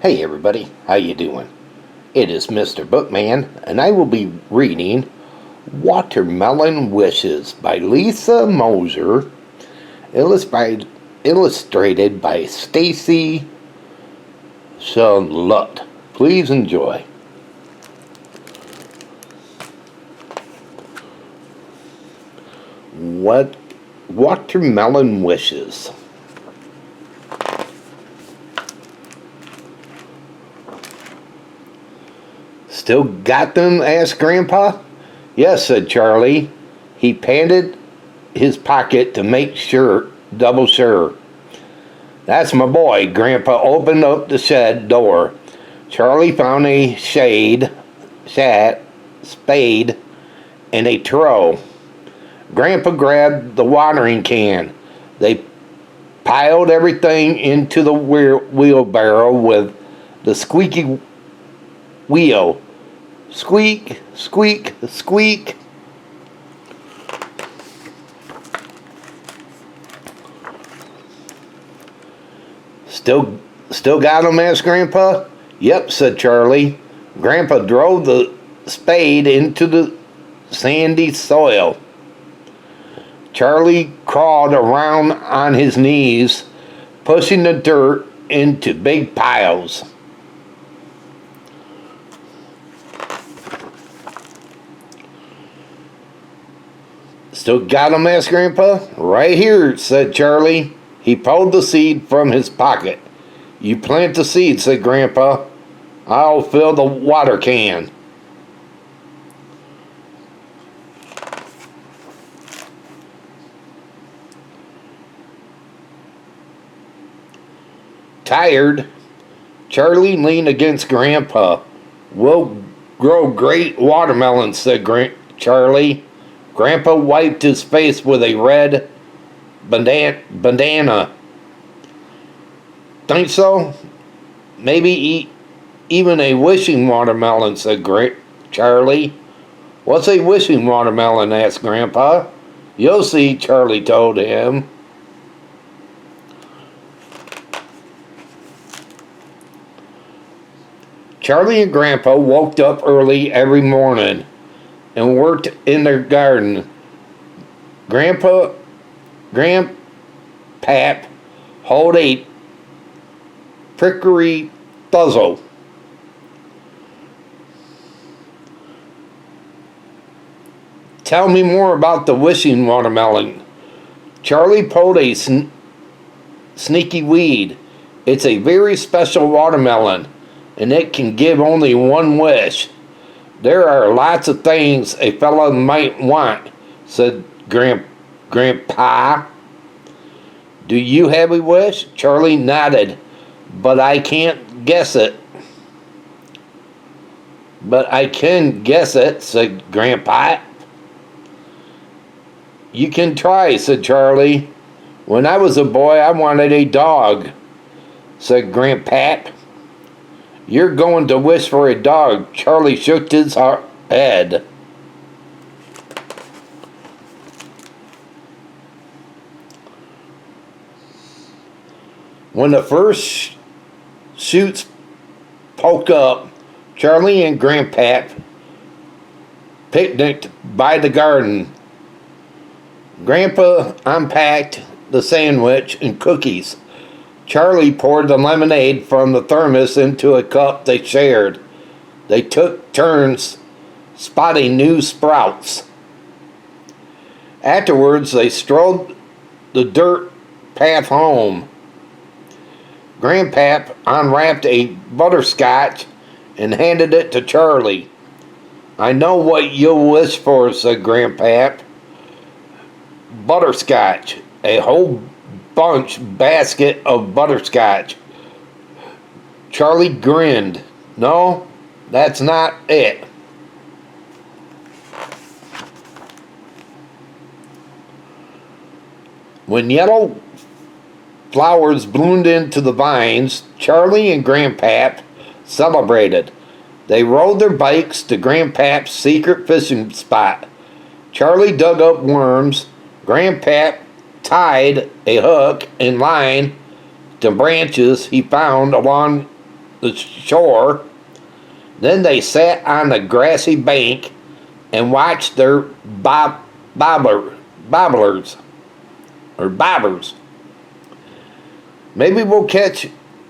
Hey everybody, how you doing? It is Mr. Bookman, and I will be reading Watermelon Wishes by Lisa Moser, illustrated by Stacey, Schuett. Please enjoy. What Watermelon Wishes. Still got them? Asked Grandpa. Yes, said Charlie. He patted his pocket to make double sure. That's my boy. Grandpa opened up the shed door. Charlie found a spade, and a trough. Grandpa grabbed the watering can. They piled everything into the wheelbarrow with the squeaky wheel. Squeak, squeak, squeak. Still got 'em? Asked Grandpa. Yep, said Charlie. Grandpa drove the spade into the sandy soil. Charlie crawled around on his knees, pushing the dirt into big piles. Still got 'em? Asked Grandpa. Right here, said Charlie. He pulled the seed from his pocket. You plant the seed, said Grandpa. I'll fill the water can. Tired, Charlie leaned against Grandpa. We'll grow great watermelons, said Charlie. Grandpa wiped his face with a red bandana. Think so? Maybe even a wishing watermelon, said Charlie. What's a wishing watermelon? Asked Grandpa. You'll see, Charlie told him. Charlie and Grandpa woke up early every morning and worked in their garden. Grandpap hold a prickly thuzzle. Tell me more about the wishing watermelon. Charlie pulled a sneaky weed. It's a very special watermelon, and it can give only one wish. There are lots of things a fellow might want, said Grandpa. Do you have a wish? Charlie nodded. But I can't guess it. But I can guess it, said Grandpa. You can try, said Charlie. When I was a boy, I wanted a dog, said Grandpa. You're going to wish for a dog. Charlie shook his head. When the first shoots poke up, Charlie and Grandpa picnicked by the garden. Grandpa unpacked the sandwich and cookies. Charlie poured the lemonade from the thermos into a cup they shared. They took turns spotting new sprouts. Afterwards, they strolled the dirt path home. Grandpap unwrapped a butterscotch and handed it to Charlie. I know what you'll wish for, said Grandpap. Butterscotch, a whole basket of butterscotch. Charlie grinned. No, that's not it. When yellow flowers bloomed into the vines, Charlie and Grandpap celebrated. They rode their bikes to Grandpap's secret fishing spot. Charlie dug up worms. Grandpap tied a hook and line to branches he found along the shore. Then they sat on the grassy bank and watched their bobblers or bobbers. Maybe we'll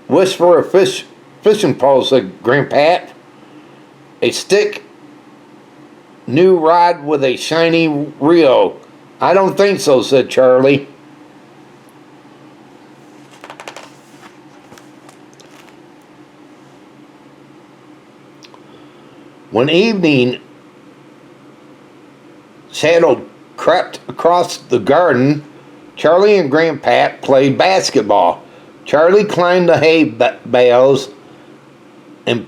wish for a fishing pole, said Grandpap. A stick, new rod with a shiny reel. I don't think so, said Charlie. When evening shadow crept across the garden, Charlie and Grandpap played basketball. Charlie climbed the hay bales and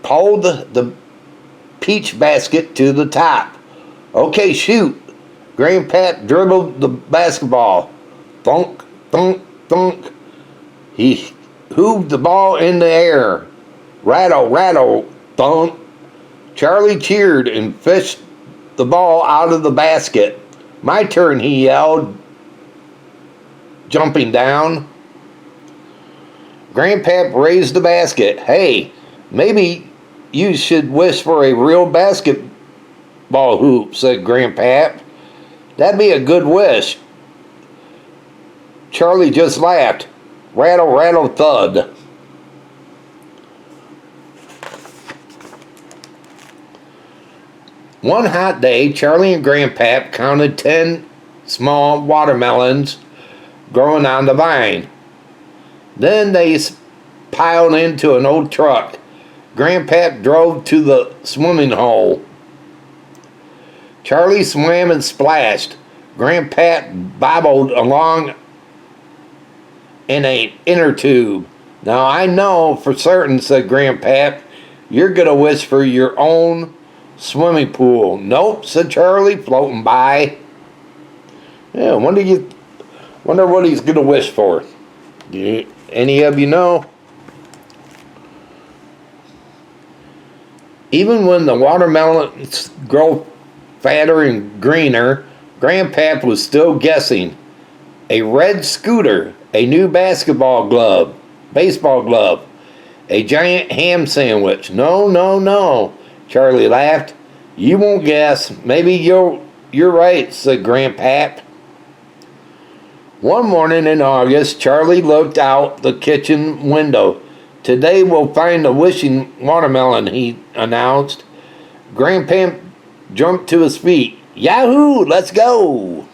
pulled the peach basket to the top. Okay, shoot. Grandpap dribbled the basketball. Thunk, thunk, thunk. He hooved the ball in the air. Rattle, rattle, thunk. Charlie cheered and fished the ball out of the basket. My turn, he yelled, jumping down. Grandpap raised the basket. Hey, maybe you should wish for a real basketball hoop, said Grandpap. That'd be a good wish. Charlie just laughed. Rattle, rattle, thud. One hot day, Charlie and Grandpap counted 10 small watermelons growing on the vine. Then they piled into an old truck. Grandpap drove to the swimming hole. Charlie swam and splashed. Grandpap bobbled along in an inner tube. Now I know for certain, said Grandpap, you're going to wish for your own swimming pool. Nope, said Charlie, floating by. Yeah, wonder what he's going to wish for. Any of you know? Even when the watermelons grow fatter and greener, Grandpap was still guessing. A red scooter, a new baseball glove, a giant ham sandwich. No, no, no, Charlie laughed. You won't guess. Maybe you're right, said Grandpap. One morning in August, Charlie looked out the kitchen window. Today we'll find a wishing watermelon, he announced. Grandpap jumped to his feet. Yahoo! Let's go!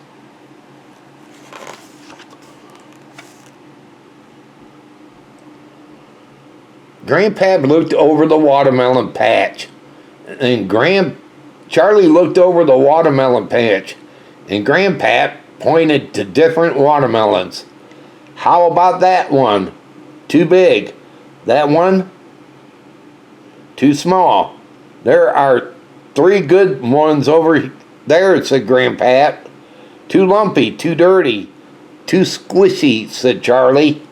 Grandpap looked over the watermelon patch, and Charlie looked over the watermelon patch, and Grandpap pointed to different watermelons. How about that one? Too big. That one? Too small. There are 3 good ones over there, said Grandpap. Too lumpy, too dirty, too squishy, said Charlie.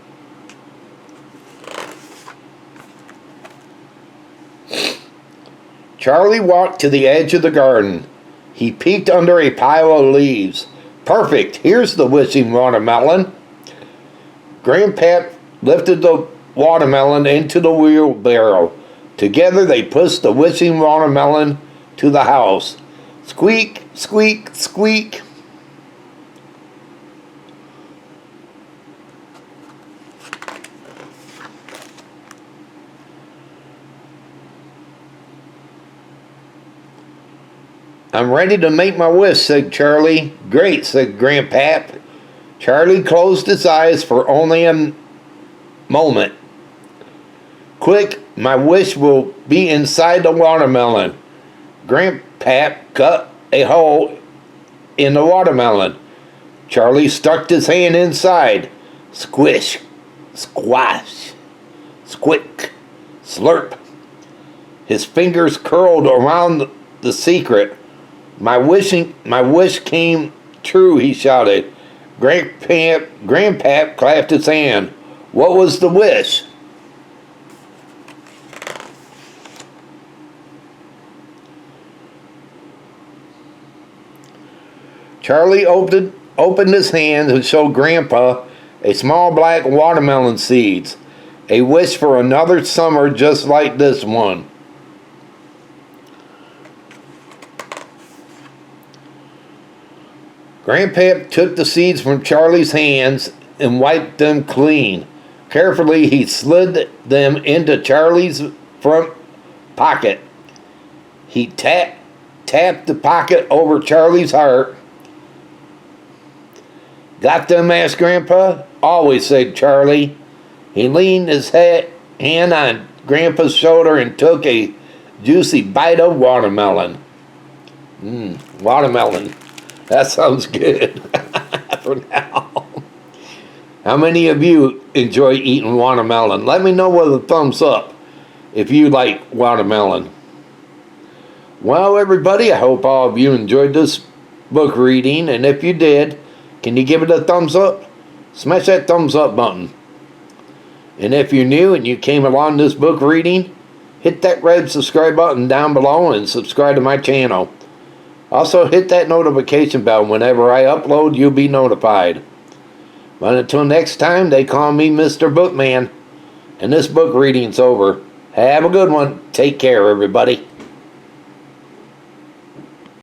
Charlie walked to the edge of the garden. He peeked under a pile of leaves. Perfect, here's the wishing watermelon. Grandpap lifted the watermelon into the wheelbarrow. Together they pushed the wishing watermelon to the house. Squeak, squeak, squeak. I'm ready to make my wish, said Charlie. Great, said Grandpap. Charlie closed his eyes for only a moment. Quick, my wish will be inside the watermelon. Grandpap cut a hole in the watermelon. Charlie stuck his hand inside. Squish, squash, squick, slurp. His fingers curled around the secret. My wish came true, he shouted. Grandpap clapped his hand. What was the wish? Charlie opened his hand and showed Grandpa a small black watermelon seeds. A wish for another summer just like this one. Grandpap took the seeds from Charlie's hands and wiped them clean. Carefully, he slid them into Charlie's front pocket. He tapped the pocket over Charlie's heart. "Got them?" asked Grandpa. "Always," said Charlie. He leaned his hand on Grandpa's shoulder and took a juicy bite of watermelon. Watermelon. That sounds good for now. How many of you enjoy eating watermelon? Let me know with a thumbs up if you like watermelon. Well, everybody, I hope all of you enjoyed this book reading, and if you did, can you give it a thumbs up? Smash that thumbs up button. And if you're new and you came along this book reading, hit that red subscribe button down below and subscribe to my channel. Also, hit that notification bell. Whenever I upload, you'll be notified. But until next time, they call me Mr. Bookman. And this book reading's over. Have a good one. Take care, everybody.